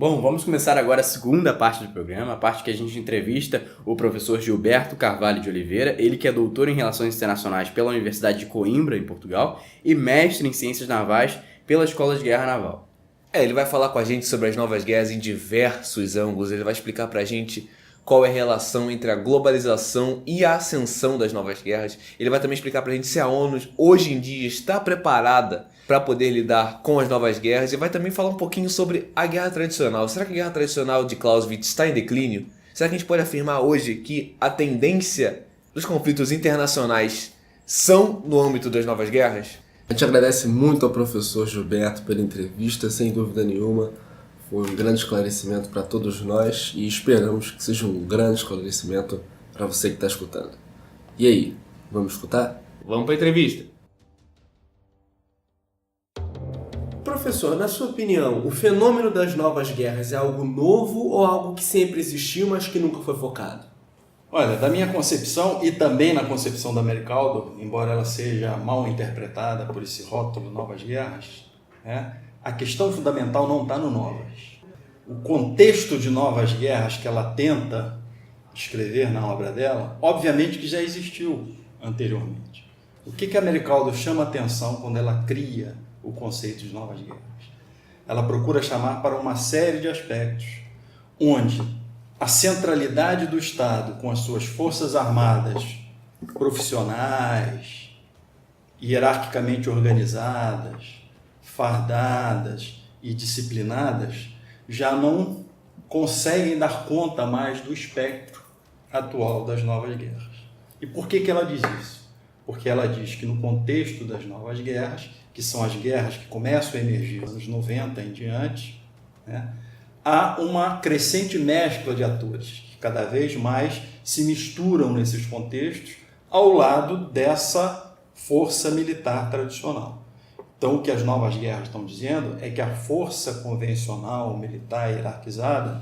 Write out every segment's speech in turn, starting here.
Bom, vamos começar agora a segunda parte do programa, a parte que a gente entrevista o professor Gilberto Carvalho de Oliveira, ele que é doutor em Relações Internacionais pela Universidade de Coimbra, em Portugal, e mestre em Ciências Navais pela Escola de Guerra Naval. Ele vai falar com a gente sobre as novas guerras em diversos ângulos, ele vai explicar pra gente qual é a relação entre a globalização e a ascensão das novas guerras. Ele vai também explicar pra gente se a ONU hoje em dia está preparada para poder lidar com as novas guerras e vai também falar um pouquinho sobre a guerra tradicional. Será que a guerra tradicional de Clausewitz está em declínio? Será que a gente pode afirmar hoje que a tendência dos conflitos internacionais são no âmbito das novas guerras? A gente agradece muito ao professor Gilberto pela entrevista, sem dúvida nenhuma. Foi um grande esclarecimento para todos nós e esperamos que seja um grande esclarecimento para você que está escutando. E aí, vamos escutar? Vamos para a entrevista. Professor, na sua opinião, o fenômeno das novas guerras é algo novo ou algo que sempre existiu, mas que nunca foi focado? Olha, da minha concepção e também na concepção da Mary Kaldor, embora ela seja mal interpretada por esse rótulo Novas Guerras, a questão fundamental não está no novas. O contexto de novas guerras que ela tenta escrever na obra dela, obviamente que já existiu anteriormente. O que a Mary Kaldor chama atenção quando ela cria o conceito de novas guerras? Ela procura chamar para uma série de aspectos, onde a centralidade do Estado com as suas forças armadas profissionais, hierarquicamente organizadas, fardadas e disciplinadas, já não conseguem dar conta mais do espectro atual das novas guerras. E por que ela diz isso? Porque ela diz que no contexto das novas guerras, que são as guerras que começam a emergir nos anos 90 em diante, há uma crescente mescla de atores, que cada vez mais se misturam nesses contextos ao lado dessa força militar tradicional. Então, o que as novas guerras estão dizendo é que a força convencional, militar, hierarquizada,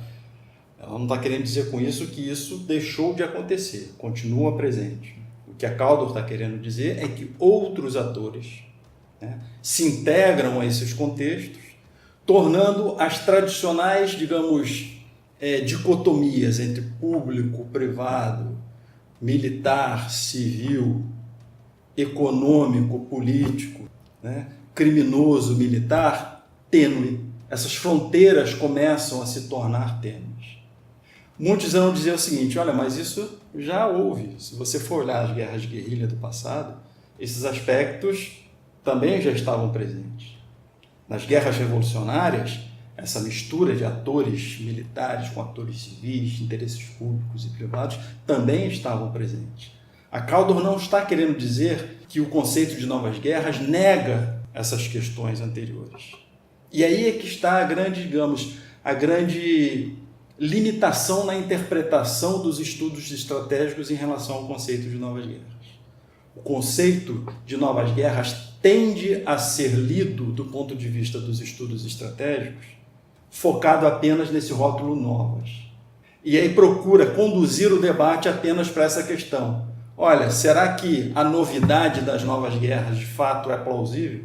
ela não está querendo dizer com isso que isso deixou de acontecer, continua presente. O que a Kaldor está querendo dizer é que outros atores se integram a esses contextos, tornando as tradicionais, digamos, dicotomias entre público, privado, militar, civil, econômico, político, criminoso, militar, tênue. Essas fronteiras começam a se tornar tênues. Muitos vão dizer o seguinte: olha, mas isso já houve. Se você for olhar as guerras de guerrilha do passado, esses aspectos também já estavam presentes. Nas guerras revolucionárias, essa mistura de atores militares com atores civis, interesses públicos e privados, também estavam presentes. A Kaldor não está querendo dizer que o conceito de novas guerras nega essas questões anteriores. E aí é que está a grande limitação na interpretação dos estudos estratégicos em relação ao conceito de novas guerras. O conceito de novas guerras tende a ser lido do ponto de vista dos estudos estratégicos focado apenas nesse rótulo novas. E aí procura conduzir o debate apenas para essa questão. Olha, será que a novidade das novas guerras de fato é plausível?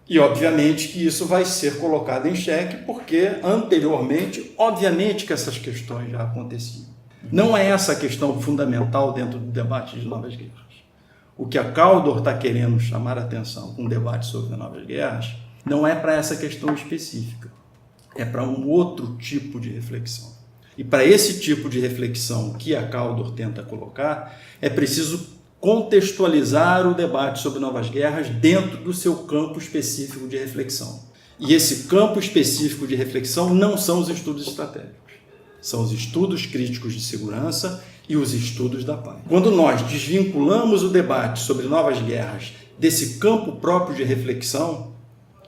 E obviamente que isso vai ser colocado em xeque porque anteriormente, obviamente que essas questões já aconteciam. Não é essa a questão fundamental dentro do debate de novas guerras. O que a Kaldor está querendo chamar a atenção com o debate sobre novas guerras não é para essa questão específica, é para um outro tipo de reflexão. E para esse tipo de reflexão que a Kaldor tenta colocar, é preciso contextualizar o debate sobre novas guerras dentro do seu campo específico de reflexão. E esse campo específico de reflexão não são os estudos estratégicos, são os estudos críticos de segurança e os estudos da paz. Quando nós desvinculamos o debate sobre novas guerras desse campo próprio de reflexão,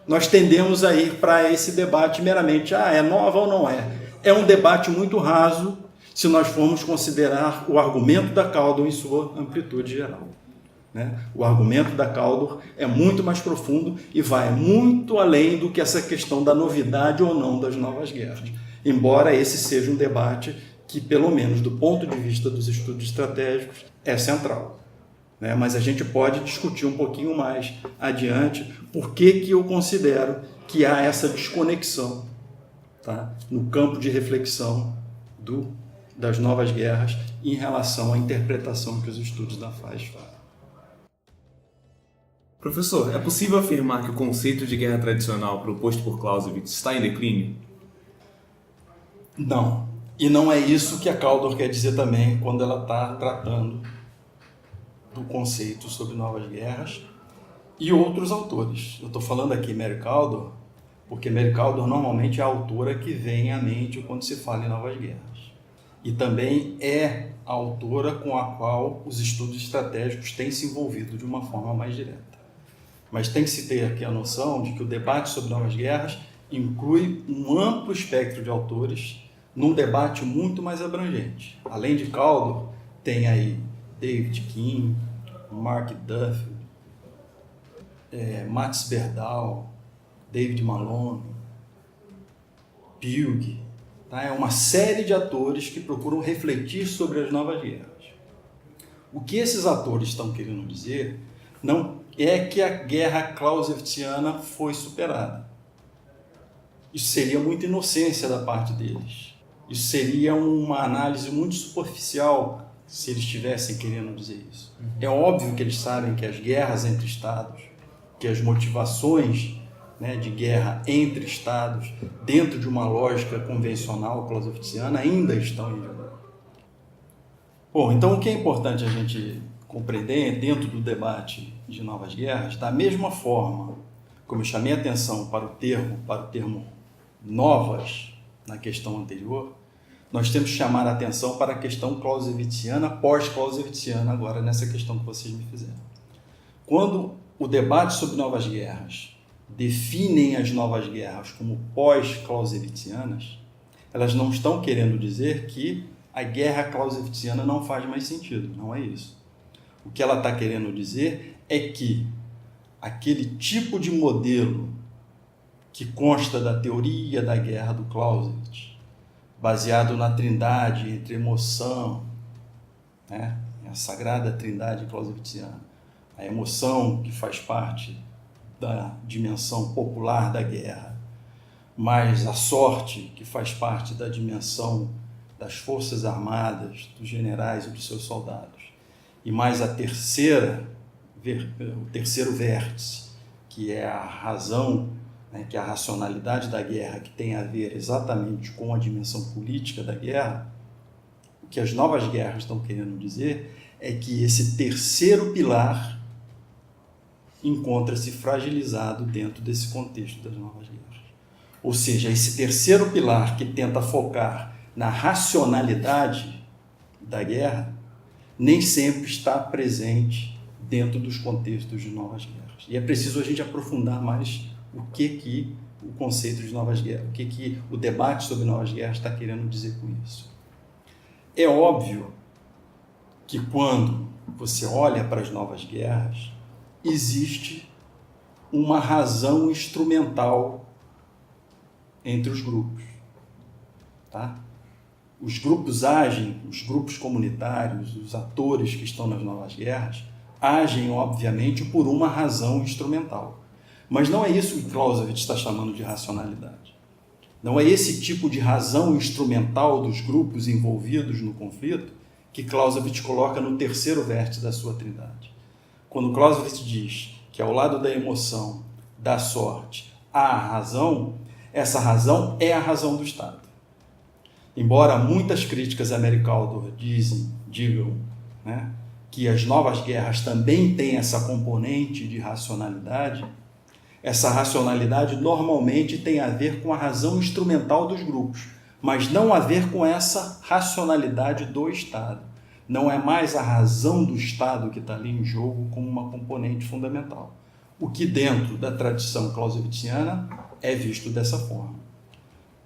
nós tendemos a ir para esse debate meramente, é nova ou não é? É um debate muito raso se nós formos considerar o argumento da Kaldor em sua amplitude geral. O argumento da Kaldor é muito mais profundo e vai muito além do que essa questão da novidade ou não das novas guerras. Embora esse seja um debate que, pelo menos do ponto de vista dos estudos estratégicos, é central. Mas a gente pode discutir um pouquinho mais adiante por que eu considero que há essa desconexão, tá? No campo de reflexão das novas guerras em relação à interpretação que os estudos da FAS fazem. Professor, é possível afirmar que o conceito de guerra tradicional proposto por Clausewitz está em declínio? Não. E não é isso que a Kaldor quer dizer também quando ela está tratando do conceito sobre novas guerras e outros autores. Eu estou falando aqui Mary Kaldor, porque Mary Kaldor normalmente é a autora que vem à mente quando se fala em novas guerras. E também é a autora com a qual os estudos estratégicos têm se envolvido de uma forma mais direta. Mas tem que se ter aqui a noção de que o debate sobre novas guerras inclui um amplo espectro de autores num debate muito mais abrangente. Além de Kaldor, tem aí David King, Mark Duffield, Mats Berdahl, David Malone, Pilg. Tá? É uma série de atores que procuram refletir sobre as novas guerras. O que esses atores estão querendo dizer não é que a guerra clausewitziana foi superada. Isso seria muita inocência da parte deles. Isso seria uma análise muito superficial se eles estivessem querendo dizer isso. É óbvio que eles sabem que as guerras entre estados, que as motivações, né, de guerra entre estados, dentro de uma lógica convencional clausewitziana, ainda estão em vigor. Bom, então o que é importante a gente compreender dentro do debate de novas guerras, da mesma forma como eu chamei a atenção para o termo novas na questão anterior, nós temos que chamar a atenção para a questão clausewitziana, pós-clausewitziana, agora nessa questão que vocês me fizeram. Quando o debate sobre novas guerras definem as novas guerras como pós-clausewitzianas, elas não estão querendo dizer que a guerra clausewitziana não faz mais sentido, não é isso. O que ela está querendo dizer é que aquele tipo de modelo que consta da teoria da guerra do Clausewitz, baseado na trindade entre emoção, né, a sagrada trindade clausewitziana, a emoção que faz parte da dimensão popular da guerra, mais a sorte que faz parte da dimensão das forças armadas, dos generais e dos seus soldados, e mais o terceiro vértice, que é a razão, né, que é a racionalidade da guerra, que tem a ver exatamente com a dimensão política da guerra. O que as novas guerras estão querendo dizer é que esse terceiro pilar encontra-se fragilizado dentro desse contexto das novas guerras. Ou seja, esse terceiro pilar que tenta focar na racionalidade da guerra nem sempre está presente dentro dos contextos de novas guerras. E é preciso a gente aprofundar mais o que o conceito de novas guerras, o que o debate sobre novas guerras está querendo dizer com isso. É óbvio que quando você olha para as novas guerras, existe uma razão instrumental entre os grupos. Tá? Os grupos agem, os grupos comunitários, os atores que estão nas novas guerras, agem, obviamente, por uma razão instrumental. Mas não é isso que Clausewitz está chamando de racionalidade. Não é esse tipo de razão instrumental dos grupos envolvidos no conflito que Clausewitz coloca no terceiro vértice da sua trindade. Quando Clausewitz diz que ao lado da emoção, da sorte, há a razão, essa razão é a razão do Estado. Embora muitas críticas a Mary Kaldor digam, né, que as novas guerras também têm essa componente de racionalidade, essa racionalidade normalmente tem a ver com a razão instrumental dos grupos, mas não a ver com essa racionalidade do Estado. Não é mais a razão do Estado que está ali em jogo como uma componente fundamental. O que dentro da tradição clausewitziana é visto dessa forma.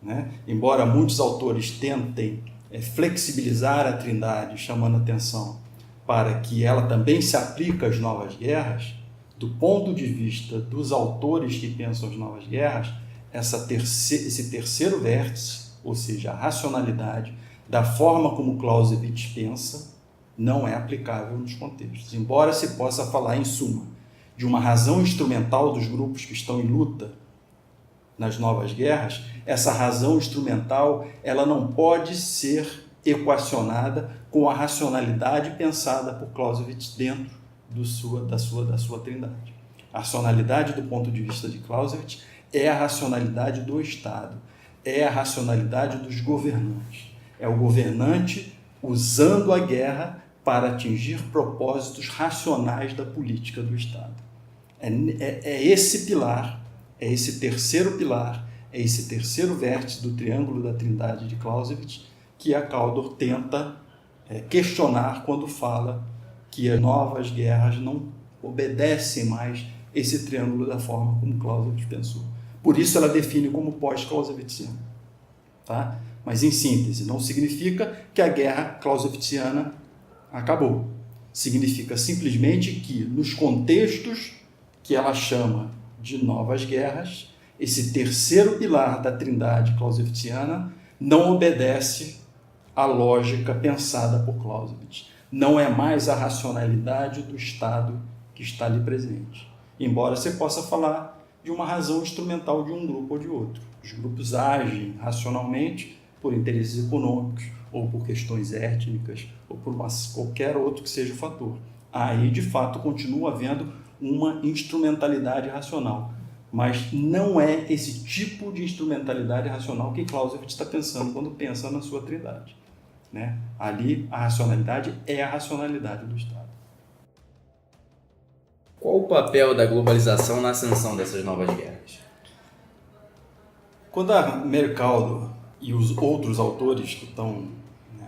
Né? Embora muitos autores tentem flexibilizar a trindade, chamando atenção para que ela também se aplique às novas guerras, do ponto de vista dos autores que pensam as novas guerras, esse terceiro vértice, ou seja, a racionalidade, da forma como Clausewitz pensa, não é aplicável nos contextos. Embora se possa falar, em suma, de uma razão instrumental dos grupos que estão em luta nas novas guerras, essa razão instrumental ela não pode ser equacionada com a racionalidade pensada por Clausewitz dentro da sua trindade. A racionalidade do ponto de vista de Clausewitz é a racionalidade do Estado, é a racionalidade dos governantes. É o governante usando a guerra para atingir propósitos racionais da política do Estado. É esse pilar, é esse terceiro pilar, é esse terceiro vértice do triângulo da trindade de Clausewitz que a Kaldor tenta questionar quando fala que as novas guerras não obedecem mais esse triângulo da forma como Clausewitz pensou. Por isso ela define como pós-clausewitziana. Tá? Mas, em síntese, não significa que a guerra clausewitziana acabou. Significa simplesmente que, nos contextos que ela chama de novas guerras, esse terceiro pilar da trindade clausewitziana não obedece à lógica pensada por Clausewitz. Não é mais a racionalidade do Estado que está ali presente. Embora você possa falar de uma razão instrumental de um grupo ou de outro. Os grupos agem racionalmente por interesses econômicos, ou por questões étnicas, ou por qualquer outro que seja o fator. Aí, de fato, continua havendo uma instrumentalidade racional. Mas não é esse tipo de instrumentalidade racional que Clausewitz está pensando quando pensa na sua trindade. Né? Ali, a racionalidade é a racionalidade do Estado. Qual o papel da globalização na ascensão dessas novas guerras? Quando a Mercaldo e os outros autores que estão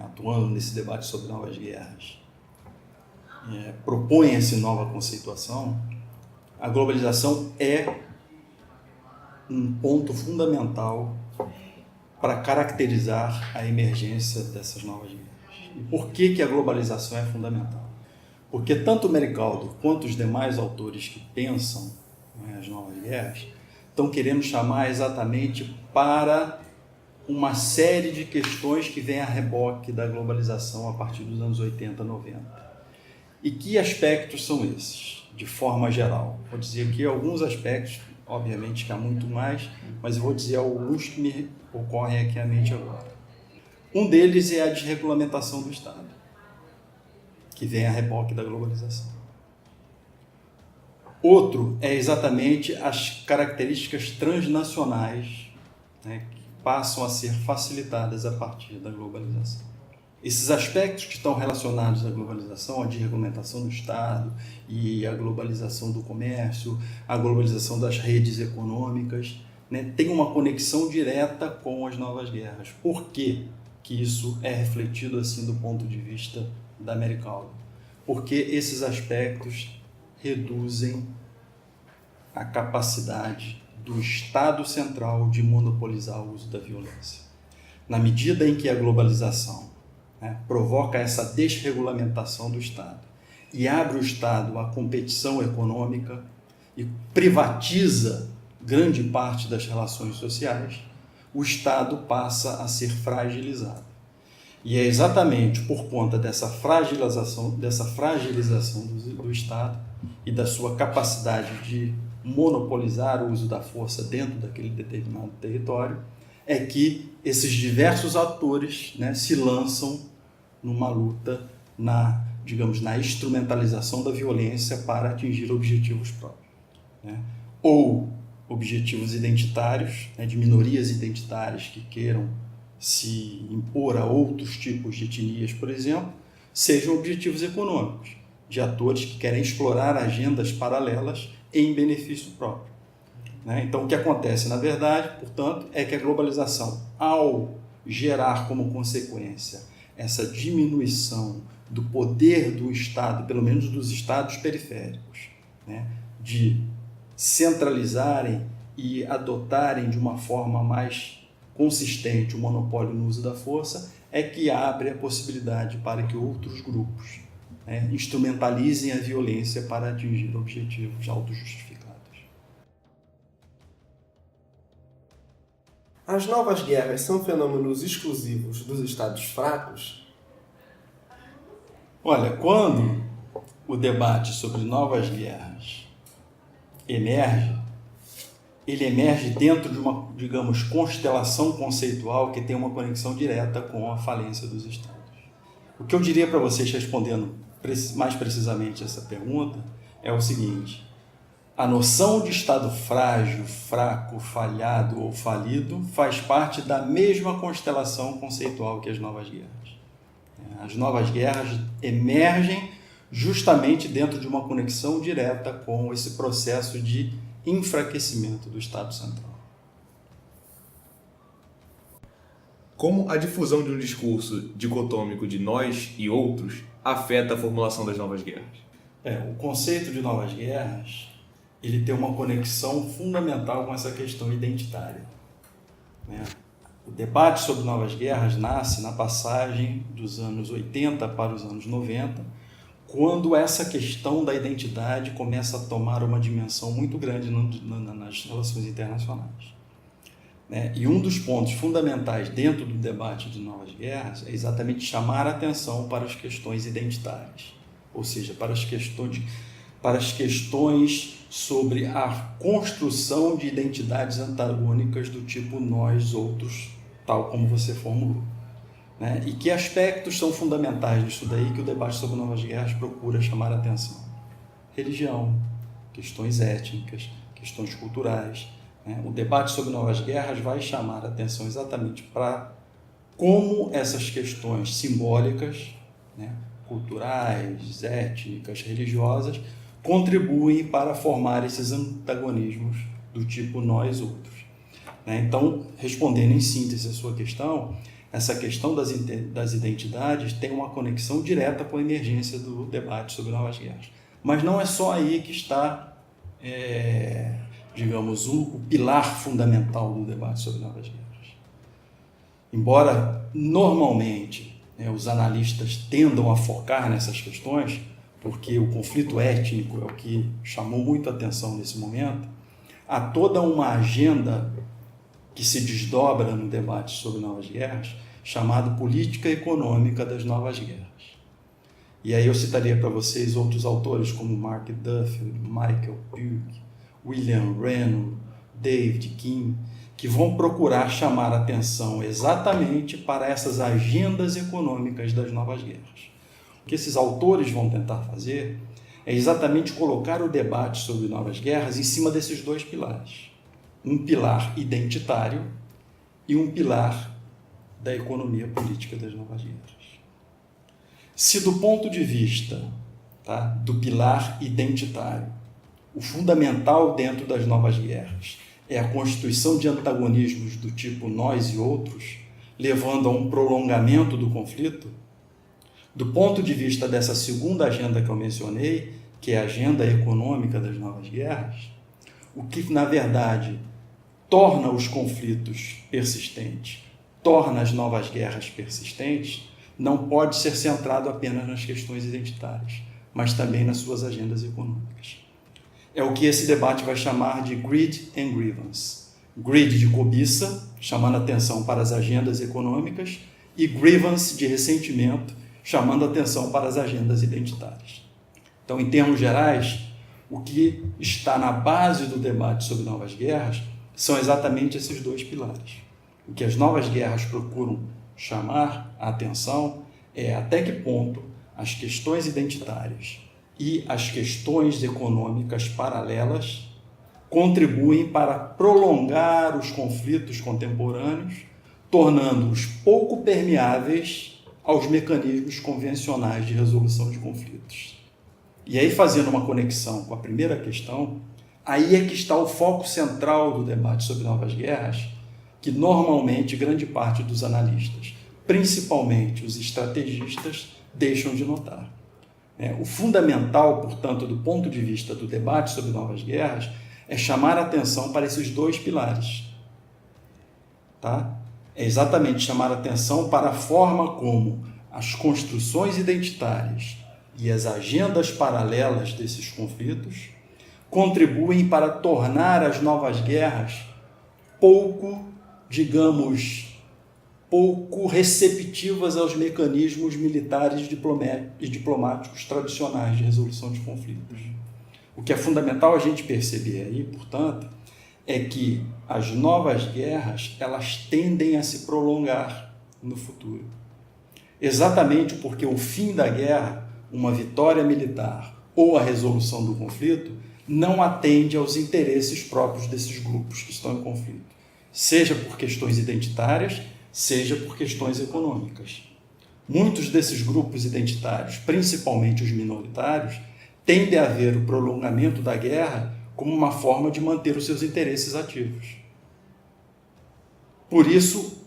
atuando nesse debate sobre novas guerras propõem essa nova conceituação, a globalização é um ponto fundamental para caracterizar a emergência dessas novas guerras. E por que a globalização é fundamental? Porque tanto Mercaldo quanto os demais autores que pensam as novas guerras estão querendo chamar exatamente para uma série de questões que vêm a reboque da globalização a partir dos anos 80, 90. E que aspectos são esses, de forma geral? Vou dizer aqui alguns aspectos, obviamente que há muito mais, mas eu vou dizer alguns que me ocorrem aqui à mente agora. Um deles é a desregulamentação do Estado, que vem a reboque da globalização. Outro é exatamente as características transnacionais, que passam a ser facilitadas a partir da globalização. Esses aspectos que estão relacionados à globalização, a desregulamentação do Estado e a globalização do comércio, a globalização das redes econômicas, tem uma conexão direta com as novas guerras. Por que isso é refletido assim do ponto de vista da Mercaldo? Porque esses aspectos reduzem a capacidade do Estado central de monopolizar o uso da violência. Na medida em que a globalização provoca essa desregulamentação do Estado e abre o Estado à competição econômica e privatiza grande parte das relações sociais, o Estado passa a ser fragilizado. E é exatamente por conta dessa fragilização do Estado e da sua capacidade de monopolizar o uso da força dentro daquele determinado território, é que esses diversos atores se lançam numa luta na instrumentalização da violência para atingir objetivos próprios. Ou objetivos identitários, de minorias identitárias que queiram se impor a outros tipos de etnias, por exemplo, sejam objetivos econômicos, de atores que querem explorar agendas paralelas em benefício próprio. Então, o que acontece, na verdade, portanto, é que a globalização, ao gerar como consequência essa diminuição do poder do Estado, pelo menos dos Estados periféricos, de centralizarem e adotarem de uma forma mais consistente o monopólio no uso da força, é que abre a possibilidade para que outros grupos instrumentalizem a violência para atingir objetivos autojustificados. As novas guerras são fenômenos exclusivos dos estados fracos? Olha, quando o debate sobre novas guerras emerge, ele emerge dentro de uma, digamos, constelação conceitual que tem uma conexão direta com a falência dos Estados. O que eu diria para vocês, respondendo mais precisamente essa pergunta, é o seguinte: a noção de Estado frágil, fraco, falhado ou falido faz parte da mesma constelação conceitual que as novas guerras. As novas guerras emergem justamente dentro de uma conexão direta com esse processo de enfraquecimento do Estado Central. Como a difusão de um discurso dicotômico de nós e outros afeta a formulação das novas guerras? O conceito de novas guerras, ele tem uma conexão fundamental com essa questão identitária. O debate sobre novas guerras nasce na passagem dos anos 80 para os anos 90, quando essa questão da identidade começa a tomar uma dimensão muito grande nas relações internacionais. E um dos pontos fundamentais dentro do debate de novas guerras é exatamente chamar a atenção para as questões identitárias, ou seja, para as questões sobre a construção de identidades antagônicas do tipo nós, outros, tal como você formulou. E que aspectos são fundamentais nisso daí que o debate sobre novas guerras procura chamar a atenção? Religião, questões étnicas, questões culturais. O debate sobre novas guerras vai chamar a atenção exatamente para como essas questões simbólicas, culturais, étnicas, religiosas, contribuem para formar esses antagonismos do tipo nós, outros. Então, respondendo em síntese a sua questão, essa questão das identidades tem uma conexão direta com a emergência do debate sobre novas guerras. Mas não é só aí que está, digamos, o pilar fundamental do debate sobre novas guerras. Embora, normalmente, os analistas tendam a focar nessas questões, porque o conflito étnico é o que chamou muito a atenção nesse momento, há toda uma agenda que se desdobra no debate sobre novas guerras, chamado Política Econômica das Novas Guerras. E aí eu citaria para vocês outros autores como Mark Duffield, Michael Pugh, William Reno, David Kim, que vão procurar chamar a atenção exatamente para essas agendas econômicas das novas guerras. O que esses autores vão tentar fazer é exatamente colocar o debate sobre novas guerras em cima desses dois pilares. Um pilar identitário e um pilar da economia política das novas guerras. Se do ponto de vista do pilar identitário, o fundamental dentro das novas guerras é a constituição de antagonismos do tipo nós e outros, levando a um prolongamento do conflito, do ponto de vista dessa segunda agenda que eu mencionei, que é a agenda econômica das novas guerras, o que, na verdade, torna os conflitos persistentes, torna as novas guerras persistentes, não pode ser centrado apenas nas questões identitárias, mas também nas suas agendas econômicas. É o que esse debate vai chamar de greed and grievance. Greed de cobiça, chamando atenção para as agendas econômicas, e grievance de ressentimento, chamando atenção para as agendas identitárias. Então, em termos gerais, o que está na base do debate sobre novas guerras são exatamente esses dois pilares. O que as novas guerras procuram chamar a atenção é até que ponto as questões identitárias e as questões econômicas paralelas contribuem para prolongar os conflitos contemporâneos, tornando-os pouco permeáveis aos mecanismos convencionais de resolução de conflitos. E aí, fazendo uma conexão com a primeira questão, aí é que está o foco central do debate sobre novas guerras, que normalmente grande parte dos analistas, principalmente os estrategistas, deixam de notar. O fundamental, portanto, do ponto de vista do debate sobre novas guerras, é chamar a atenção para esses dois pilares. É exatamente chamar a atenção para a forma como as construções identitárias e as agendas paralelas desses conflitos contribuem para tornar as novas guerras pouco receptivas aos mecanismos militares e diplomáticos tradicionais de resolução de conflitos. O que é fundamental a gente perceber aí, portanto, é que as novas guerras elas tendem a se prolongar no futuro. Exatamente porque o fim da guerra, uma vitória militar ou a resolução do conflito, não atende aos interesses próprios desses grupos que estão em conflito, seja por questões identitárias, seja por questões econômicas. Muitos desses grupos identitários, principalmente os minoritários, tendem a ver o prolongamento da guerra como uma forma de manter os seus interesses ativos. Por isso,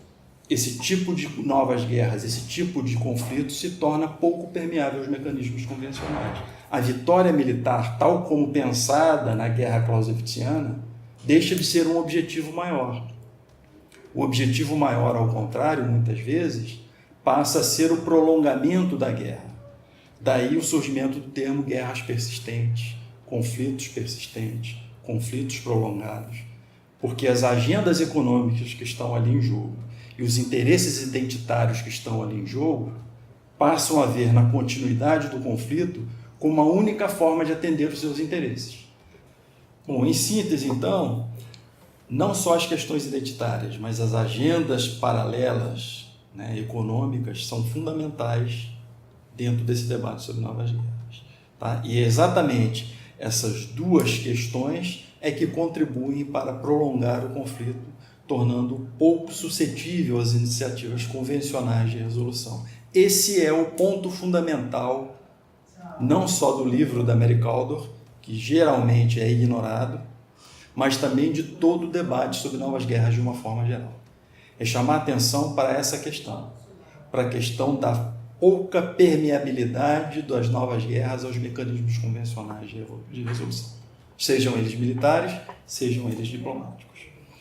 esse tipo de novas guerras, esse tipo de conflito se torna pouco permeável aos mecanismos convencionais. A vitória militar, tal como pensada na guerra clausewitziana, deixa de ser um objetivo maior. O objetivo maior, ao contrário, muitas vezes, passa a ser o prolongamento da guerra. Daí o surgimento do termo guerras persistentes, conflitos persistentes, conflitos prolongados, porque as agendas econômicas que estão ali em jogo e os interesses identitários que estão ali em jogo passam a ver na continuidade do conflito como uma única forma de atender os seus interesses. Bom, em síntese, então, não só as questões identitárias, mas as agendas paralelas, econômicas, são fundamentais dentro desse debate sobre novas guerras. Tá? E é exatamente essas duas questões é que contribuem para prolongar o conflito, tornando pouco suscetível às iniciativas convencionais de resolução. Esse é o ponto fundamental, não só do livro da Mary Kaldor, que geralmente é ignorado, mas também de todo o debate sobre novas guerras de uma forma geral. É chamar atenção para essa questão, para a questão da pouca permeabilidade das novas guerras aos mecanismos convencionais de resolução, sejam eles militares, sejam eles diplomáticos.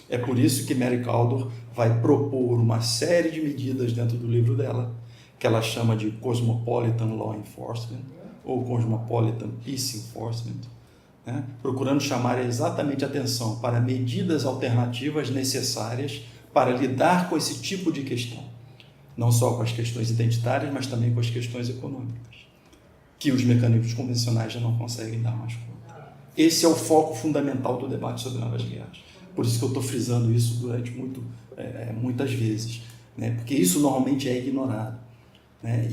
É por isso que Mary Kaldor vai propor uma série de medidas dentro do livro dela, que ela chama de Cosmopolitan Law Enforcement, ou Cosmopolitan Peace Enforcement, procurando chamar exatamente atenção para medidas alternativas necessárias para lidar com esse tipo de questão, não só com as questões identitárias, mas também com as questões econômicas, que os mecanismos convencionais já não conseguem dar mais conta. Esse é o foco fundamental do debate sobre novas guerras. Por isso que eu estou frisando isso durante muitas vezes, porque isso normalmente é ignorado.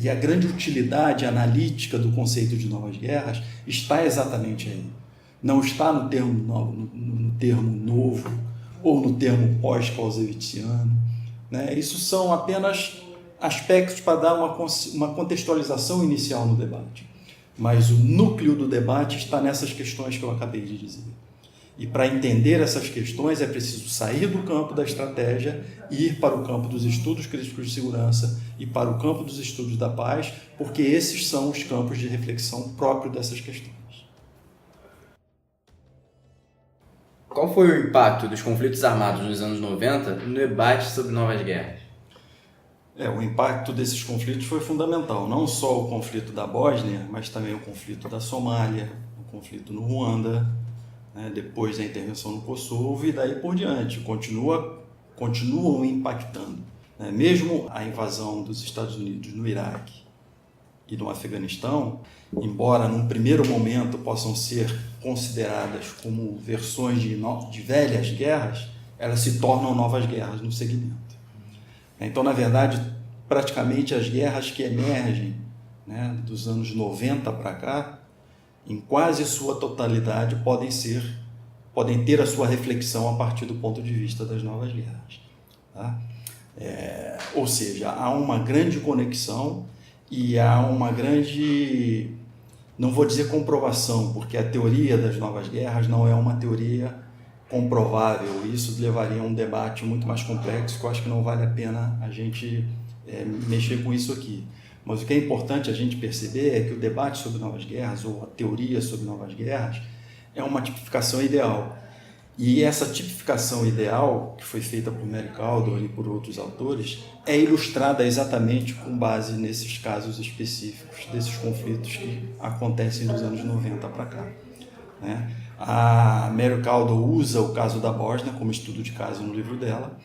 E a grande utilidade analítica do conceito de novas guerras está exatamente aí. Não está no termo novo ou no termo pós-clausewitziano. Isso são apenas aspectos para dar uma contextualização inicial no debate. Mas o núcleo do debate está nessas questões que eu acabei de dizer. E para entender essas questões é preciso sair do campo da estratégia e ir para o campo dos estudos críticos de segurança e para o campo dos estudos da paz, porque esses são os campos de reflexão próprios dessas questões. Qual foi o impacto dos conflitos armados nos anos 90 no debate sobre novas guerras? O impacto desses conflitos foi fundamental, não só o conflito da Bósnia, mas também o conflito da Somália, o conflito no Ruanda, depois da intervenção no Kosovo e daí por diante, continuam impactando. Mesmo a invasão dos Estados Unidos no Iraque e no Afeganistão, embora num primeiro momento possam ser consideradas como versões de velhas guerras, elas se tornam novas guerras no segmento. Então, na verdade, praticamente as guerras que emergem dos anos 90 para cá, em quase sua totalidade, podem ter a sua reflexão a partir do ponto de vista das novas guerras. Tá? Ou seja, há uma grande conexão e há uma grande, não vou dizer comprovação, porque a teoria das novas guerras não é uma teoria comprovável. Isso levaria a um debate muito mais complexo, que eu acho que não vale a pena a gente mexer com isso aqui. Mas o que é importante a gente perceber é que o debate sobre novas guerras, ou a teoria sobre novas guerras, é uma tipificação ideal. E essa tipificação ideal, que foi feita por Mary Kaldor e por outros autores, é ilustrada exatamente com base nesses casos específicos, desses conflitos que acontecem dos anos 90 para cá. A Mary Kaldor usa o caso da Bósnia como estudo de caso no livro dela,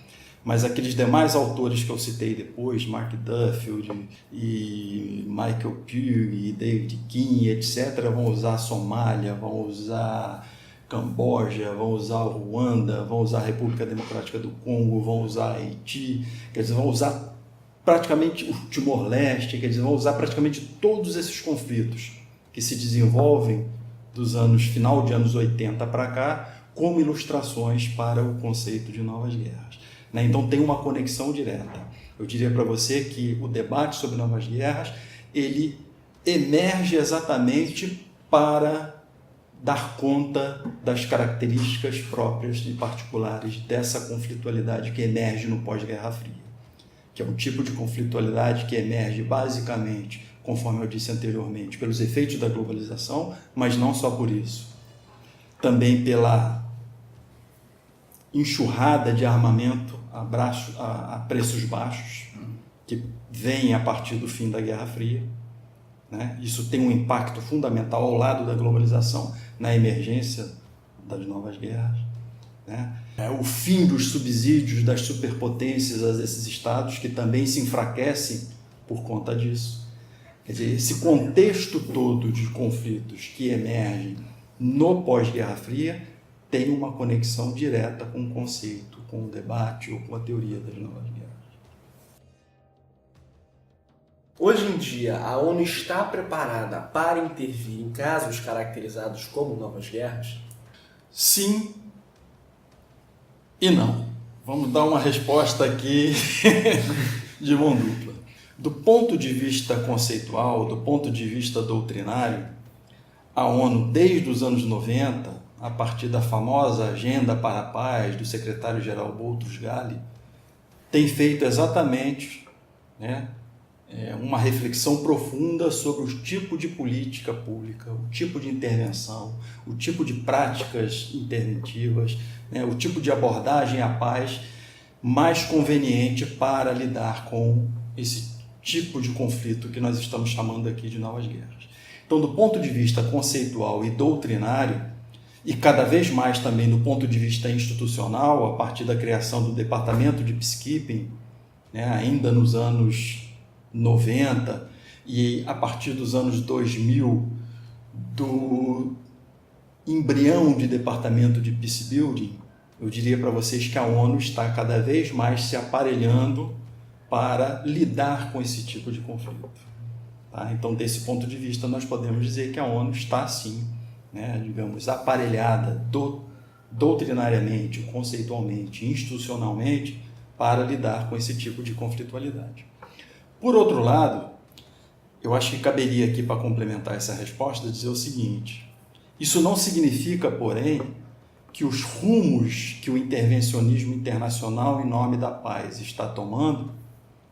mas aqueles demais autores que eu citei depois, Mark Duffield e Michael Pugh e David King, etc., vão usar a Somália, vão usar Camboja, vão usar o Ruanda, vão usar a República Democrática do Congo, vão usar Haiti, quer dizer, vão usar praticamente o Timor-Leste, quer dizer, vão usar praticamente todos esses conflitos que se desenvolvem dos final de anos 80 para cá, como ilustrações para o conceito de novas guerras. Né? Então tem uma conexão direta. Eu diria para você que o debate sobre novas guerras, ele emerge exatamente para dar conta das características próprias e particulares dessa conflitualidade que emerge no pós-Guerra Fria, que é um tipo de conflitualidade que emerge basicamente, conforme eu disse anteriormente, pelos efeitos da globalização, mas não só por isso. Também pela enxurrada de armamento a preços baixos, que vem a partir do fim da Guerra Fria. Né? Isso tem um impacto fundamental ao lado da globalização na emergência das novas guerras. Né? O fim dos subsídios das superpotências a esses estados, que também se enfraquecem por conta disso. Quer dizer, esse contexto todo de conflitos que emergem no pós-Guerra Fria tem uma conexão direta com o conceito, com o debate ou com a teoria das novas guerras. Hoje em dia, a ONU está preparada para intervir em casos caracterizados como novas guerras? Sim e não. Vamos dar uma resposta aqui de mão dupla. Do ponto de vista conceitual, do ponto de vista doutrinário, a ONU, desde os anos 90, a partir da famosa Agenda para a Paz do secretário-geral Boutros-Ghali, tem feito exatamente, né, uma reflexão profunda sobre o tipo de política pública, o tipo de intervenção, o tipo de práticas interventivas, né, o tipo de abordagem à paz mais conveniente para lidar com esse tipo de conflito que nós estamos chamando aqui de novas guerras. Então, do ponto de vista conceitual e doutrinário, e cada vez mais também do ponto de vista institucional, a partir da criação do Departamento de Peacekeeping, né, ainda nos anos 90 e a partir dos anos 2000 do embrião de Departamento de Peacebuilding, eu diria para vocês que a ONU está cada vez mais se aparelhando para lidar com esse tipo de conflito. Tá? Então, desse ponto de vista, nós podemos dizer que a ONU está, sim, né, digamos, aparelhada doutrinariamente, conceitualmente, institucionalmente, para lidar com esse tipo de conflitualidade. Por outro lado, eu acho que caberia aqui, para complementar essa resposta, dizer o seguinte: isso não significa, porém, que os rumos que o intervencionismo internacional em nome da paz está tomando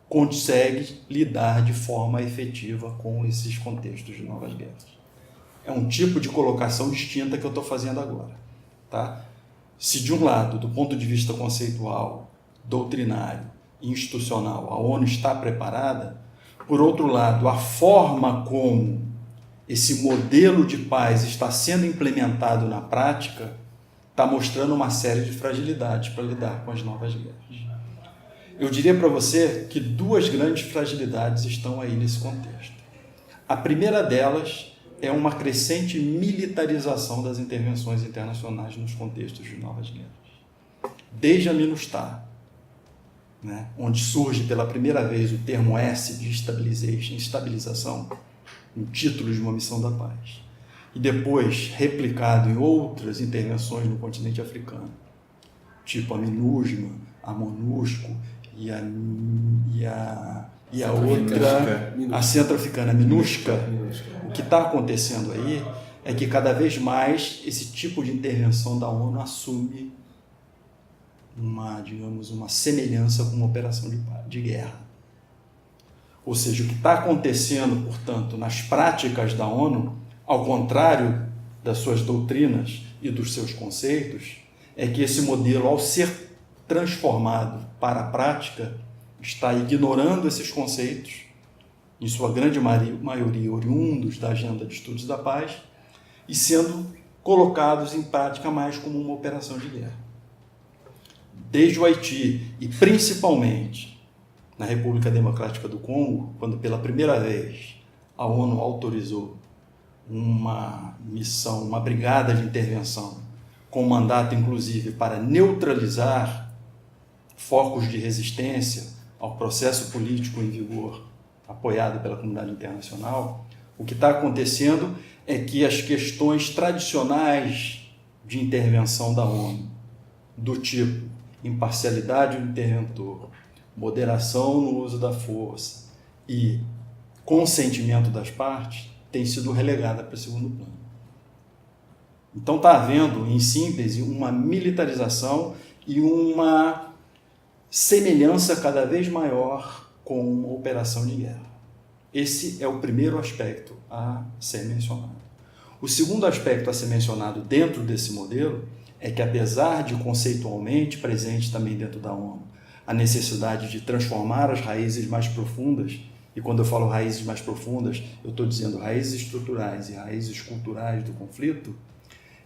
consegue lidar de forma efetiva com esses contextos de novas guerras. É um tipo de colocação distinta que eu estou fazendo agora. Tá? Se de um lado, do ponto de vista conceitual, doutrinário e institucional, a ONU está preparada, por outro lado, a forma como esse modelo de paz está sendo implementado na prática está mostrando uma série de fragilidades para lidar com as novas guerras. Eu diria para você que duas grandes fragilidades estão aí nesse contexto. A primeira delas é uma crescente militarização das intervenções internacionais nos contextos de novas guerras. Desde a MINUSTAH, né, onde surge pela primeira vez o termo S de estabilização, um título de uma missão da paz, e depois replicado em outras intervenções no continente africano, tipo a MINUSMA, a MONUSCO e a outra, a centro-africana, a MINUSCA. O que está acontecendo aí é que cada vez mais esse tipo de intervenção da ONU assume uma semelhança com uma operação de guerra. Ou seja, o que está acontecendo, portanto, nas práticas da ONU, ao contrário das suas doutrinas e dos seus conceitos, é que esse modelo, ao ser transformado para a prática, está ignorando esses conceitos, em sua grande maioria oriundos da Agenda de Estudos da Paz, e sendo colocados em prática mais como uma operação de guerra. Desde o Haiti, e principalmente na República Democrática do Congo, quando pela primeira vez a ONU autorizou uma missão, uma brigada de intervenção com mandato inclusive para neutralizar focos de resistência ao processo político em vigor, apoiado pela comunidade internacional, o que está acontecendo é que as questões tradicionais de intervenção da ONU, do tipo imparcialidade do interventor, moderação no uso da força e consentimento das partes, tem sido relegada para segundo plano. Então está havendo, em síntese, uma militarização e uma semelhança cada vez maior com uma operação de guerra. Esse é o primeiro aspecto a ser mencionado. O segundo aspecto a ser mencionado dentro desse modelo é que, apesar de conceitualmente presente também dentro da ONU a necessidade de transformar as raízes mais profundas, e quando eu falo raízes mais profundas, eu estou dizendo raízes estruturais e raízes culturais do conflito,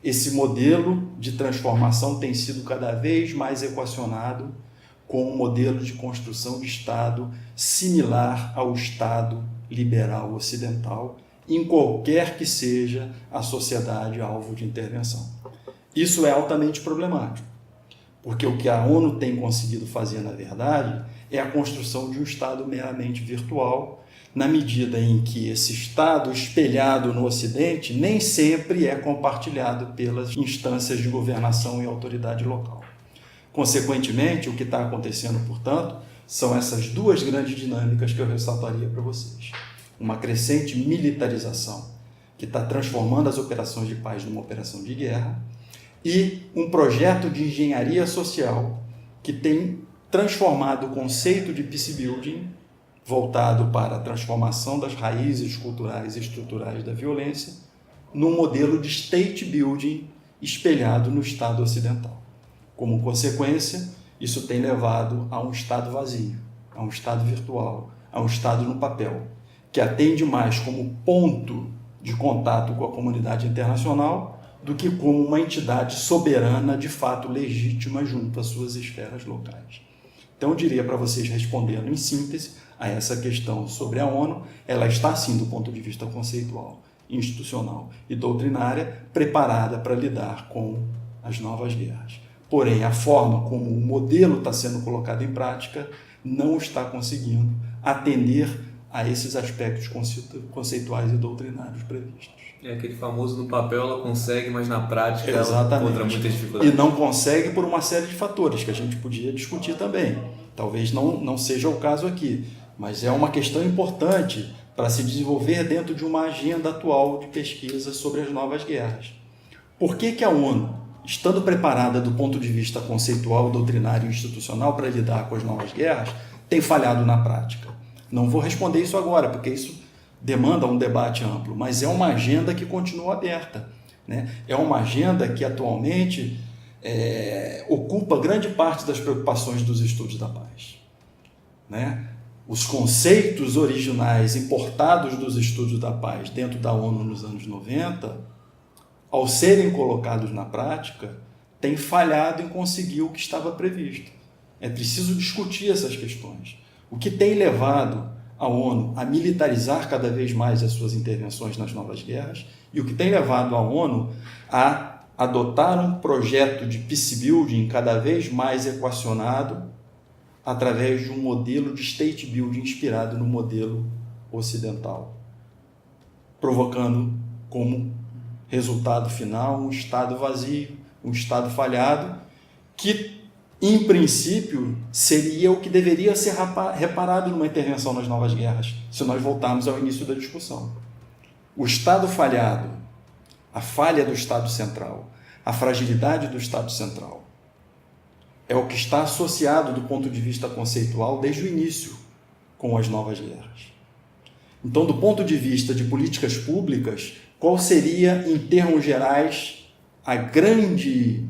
esse modelo de transformação tem sido cada vez mais equacionado com um modelo de construção de Estado similar ao Estado liberal ocidental, em qualquer que seja a sociedade alvo de intervenção. Isso é altamente problemático, porque o que a ONU tem conseguido fazer, na verdade, é a construção de um Estado meramente virtual, na medida em que esse Estado espelhado no Ocidente nem sempre é compartilhado pelas instâncias de governação e autoridade local. Consequentemente, o que está acontecendo, portanto, são essas duas grandes dinâmicas que eu ressaltaria para vocês. Uma crescente militarização, que está transformando as operações de paz numa operação de guerra, e um projeto de engenharia social que tem transformado o conceito de peace building, voltado para a transformação das raízes culturais e estruturais da violência, num modelo de state building espelhado no Estado ocidental. Como consequência, isso tem levado a um Estado vazio, a um Estado virtual, a um Estado no papel, que atende mais como ponto de contato com a comunidade internacional do que como uma entidade soberana, de fato legítima, junto às suas esferas locais. Então, eu diria para vocês, respondendo em síntese a essa questão sobre a ONU, ela está, sim, do ponto de vista conceitual, institucional e doutrinária, preparada para lidar com as novas guerras. Porém, a forma como o modelo está sendo colocado em prática não está conseguindo atender a esses aspectos conceituais e doutrinários previstos. É aquele famoso no papel ela consegue, mas na prática Exatamente. Ela encontra muitas dificuldades. E não consegue por uma série de fatores que a gente podia discutir também. Talvez não seja o caso aqui, mas é uma questão importante para se desenvolver dentro de uma agenda atual de pesquisa sobre as novas guerras. Por que a ONU, estando preparada do ponto de vista conceitual, doutrinário e institucional para lidar com as novas guerras, tem falhado na prática? Não vou responder isso agora, porque isso demanda um debate amplo, mas é uma agenda que continua aberta, né? É uma agenda que atualmente ocupa grande parte das preocupações dos estudos da paz, né? Os conceitos originais importados dos estudos da paz dentro da ONU nos anos 90, ao serem colocados na prática, têm falhado em conseguir o que estava previsto. É preciso discutir essas questões. O que tem levado a ONU a militarizar cada vez mais as suas intervenções nas novas guerras e o que tem levado a ONU a adotar um projeto de peace building cada vez mais equacionado através de um modelo de state building inspirado no modelo ocidental, provocando como resultado final um Estado vazio, um Estado falhado, que, em princípio, seria o que deveria ser reparado numa intervenção nas novas guerras, se nós voltarmos ao início da discussão. O Estado falhado, a falha do Estado central, a fragilidade do Estado central, é o que está associado do ponto de vista conceitual desde o início com as novas guerras. Então, do ponto de vista de políticas públicas, qual seria, em termos gerais, a grande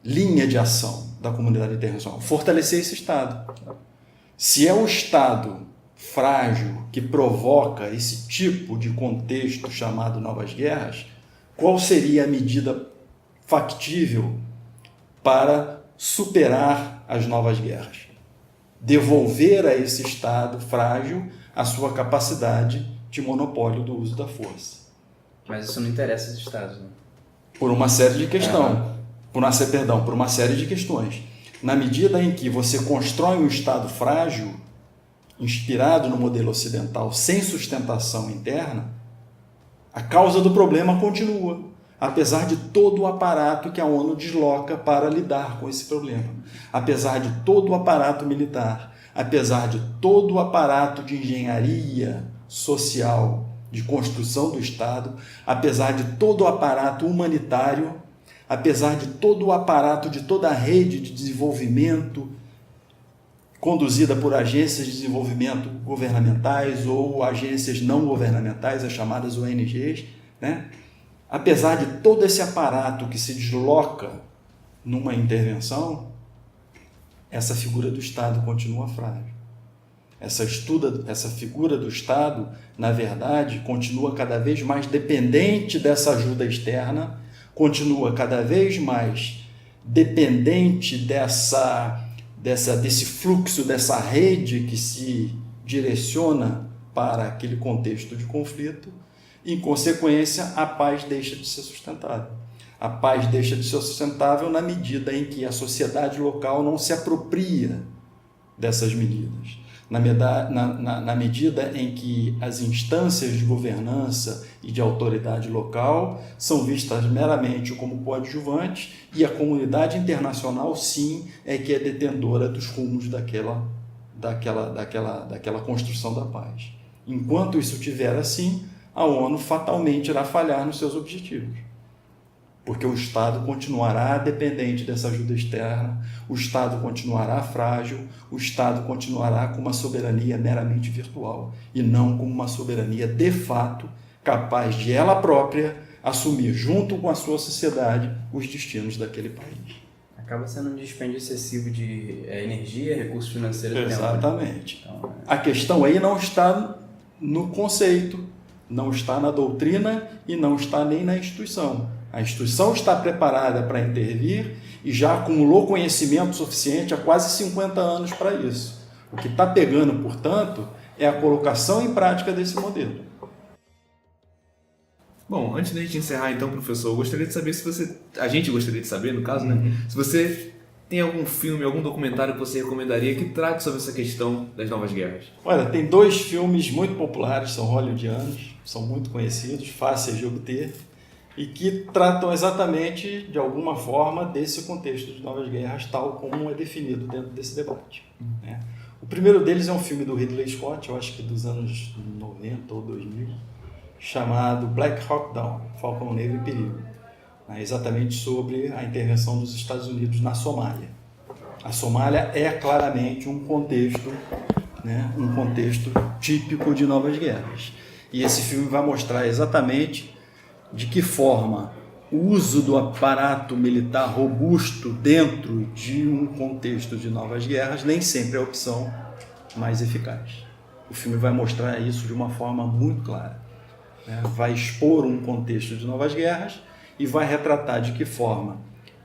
linha de ação da comunidade internacional? Fortalecer esse Estado. Se é o Estado frágil que provoca esse tipo de contexto chamado novas guerras, qual seria a medida factível para superar as novas guerras? Devolver a esse Estado frágil a sua capacidade de monopólio do uso da força. Mas isso não interessa aos Estados, né? Por uma série de questões. por uma série de questões. Na medida em que você constrói um Estado frágil, inspirado no modelo ocidental, sem sustentação interna, a causa do problema continua, apesar de todo o aparato que a ONU desloca para lidar com esse problema, apesar de todo o aparato militar, apesar de todo o aparato de engenharia social, de construção do Estado, apesar de todo o aparato humanitário, apesar de todo o aparato de toda a rede de desenvolvimento conduzida por agências de desenvolvimento governamentais ou agências não governamentais, as chamadas ONGs, né? Apesar de todo esse aparato que se desloca numa intervenção, essa figura do Estado continua frágil. Essa figura do Estado, na verdade, continua cada vez mais dependente dessa ajuda externa, continua cada vez mais dependente desse fluxo, dessa rede que se direciona para aquele contexto de conflito. Em consequência, a paz deixa de ser sustentável. A paz deixa de ser sustentável na medida em que a sociedade local não se apropria dessas medidas. Na medida em que as instâncias de governança e de autoridade local são vistas meramente como coadjuvantes e a comunidade internacional, sim, é que é detentora dos rumos daquela construção da paz. Enquanto isso estiver assim, a ONU fatalmente irá falhar nos seus objetivos, porque o Estado continuará dependente dessa ajuda externa, o Estado continuará frágil, o Estado continuará com uma soberania meramente virtual e não com uma soberania de fato capaz de ela própria assumir junto com a sua sociedade os destinos daquele país. Acaba sendo um dispêndio excessivo de energia, recursos financeiros. Exatamente. Então, A questão aí não está no conceito, não está na doutrina e não está nem na instituição. A instituição está preparada para intervir e já acumulou conhecimento suficiente há quase 50 anos para isso. O que está pegando, portanto, é a colocação em prática desse modelo. Bom, antes da gente encerrar então, professor, eu gostaria de saber se você... A gente gostaria de saber, no caso, né? Se você tem algum filme, algum documentário que você recomendaria que trate sobre essa questão das novas guerras? Olha, tem 2 filmes muito populares, são hollywoodianos, são muito conhecidos, fáceis de obter, e que tratam exatamente, de alguma forma, desse contexto de novas guerras, tal como é definido dentro desse debate, né? O primeiro deles é um filme do Ridley Scott, eu acho que dos anos 90 ou 2000, chamado Black Hawk Down, Falcão Negro em Perigo, né? Exatamente sobre a intervenção dos Estados Unidos na Somália. A Somália é claramente um contexto, né, um contexto típico de novas guerras. E esse filme vai mostrar exatamente de que forma o uso do aparato militar robusto dentro de um contexto de novas guerras nem sempre é a opção mais eficaz. O filme vai mostrar isso de uma forma muito clara, né? Vai expor um contexto de novas guerras e vai retratar de que forma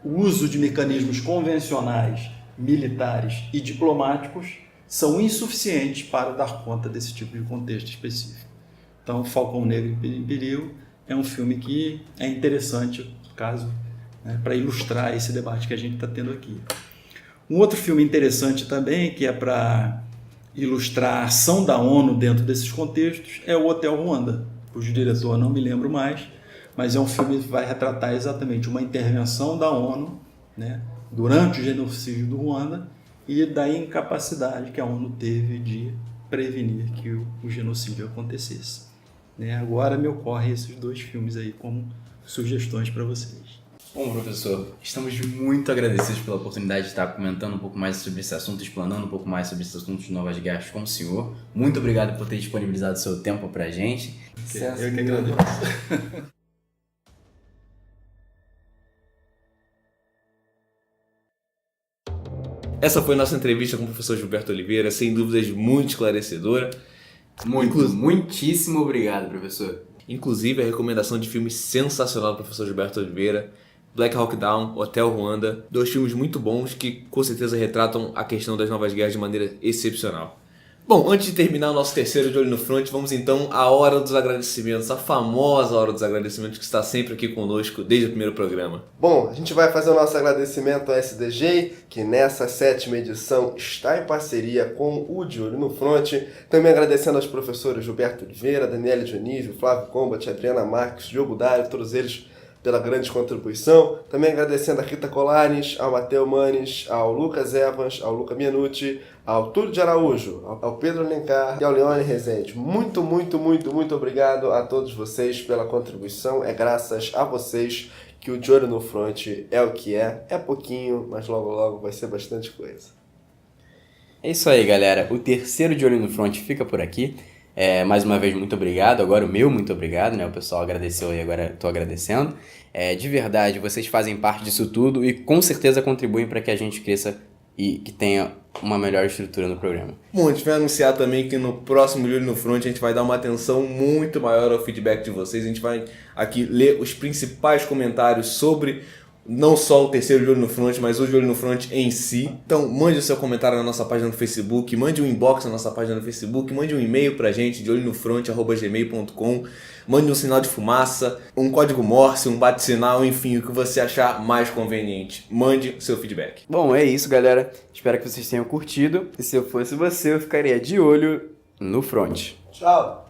o uso de mecanismos convencionais, militares e diplomáticos são insuficientes para dar conta desse tipo de contexto específico. Então, Falcão Negro em Perigo é um filme que é interessante, caso, né, para ilustrar esse debate que a gente está tendo aqui. Um outro filme interessante também, que é para ilustrar a ação da ONU dentro desses contextos, é o Hotel Ruanda, cujo diretor não me lembro mais, mas é um filme que vai retratar exatamente uma intervenção da ONU, né, durante o genocídio do Ruanda e da incapacidade que a ONU teve de prevenir que o genocídio acontecesse. Agora me ocorrem esses 2 filmes aí como sugestões para vocês. Bom, professor, estamos muito agradecidos pela oportunidade de estar comentando um pouco mais sobre esse assunto, explanando um pouco mais sobre esse assunto de novas guerras com o senhor. Muito obrigado por ter disponibilizado seu tempo para a gente. Eu que agradeço. Essa foi a nossa entrevista com o professor Gilberto Oliveira, sem dúvidas muito esclarecedora. Muitíssimo obrigado, professor. Inclusive, a recomendação de filme sensacional do professor Gilberto Oliveira, Black Hawk Down, Hotel Ruanda, 2 filmes muito bons que com certeza retratam a questão das novas guerras de maneira excepcional. Bom, antes de terminar o nosso terceiro De Olho no Front, vamos então à hora dos agradecimentos, a famosa hora dos agradecimentos que está sempre aqui conosco desde o primeiro programa. Bom, a gente vai fazer o nosso agradecimento ao SDG, que nessa 7ª edição está em parceria com o De Olho no Front. Também agradecendo aos professores Gilberto Oliveira, Daniela Dionísio, Flávio Combat, Adriana Marques, Diogo Dário, todos eles pela grande contribuição. Também agradecendo a Rita Colares, ao Mateu Manes, ao Lucas Evans, ao Luca Minucci, ao Túlio de Araújo, ao Pedro Alencar e ao Leone Rezende. Muito obrigado a todos vocês pela contribuição. É graças a vocês que o De Olho no Front é o que é. É pouquinho, mas logo vai ser bastante coisa. É isso aí, galera. O terceiro De Olho no Front fica por aqui. Mais uma vez, muito obrigado. Agora o meu muito obrigado, né? O pessoal agradeceu e agora estou agradecendo. De verdade, vocês fazem parte disso tudo e com certeza contribuem para que a gente cresça e que tenha uma melhor estrutura no programa. Bom, a gente vai anunciar também que no próximo De Olho no Front a gente vai dar uma atenção muito maior ao feedback de vocês. A gente vai aqui ler os principais comentários sobre não só o terceiro De Olho no Front, mas o De Olho no Front em si. Então mande o seu comentário na nossa página no Facebook, mande um inbox na nossa página no Facebook, mande um e-mail pra gente, deolhonofront@gmail.com, mande um sinal de fumaça, um código Morse, um bate-sinal, enfim, o que você achar mais conveniente. Mande o seu feedback. Bom, é isso, galera. Espero que vocês tenham curtido. E se eu fosse você, eu ficaria de olho no front. Tchau!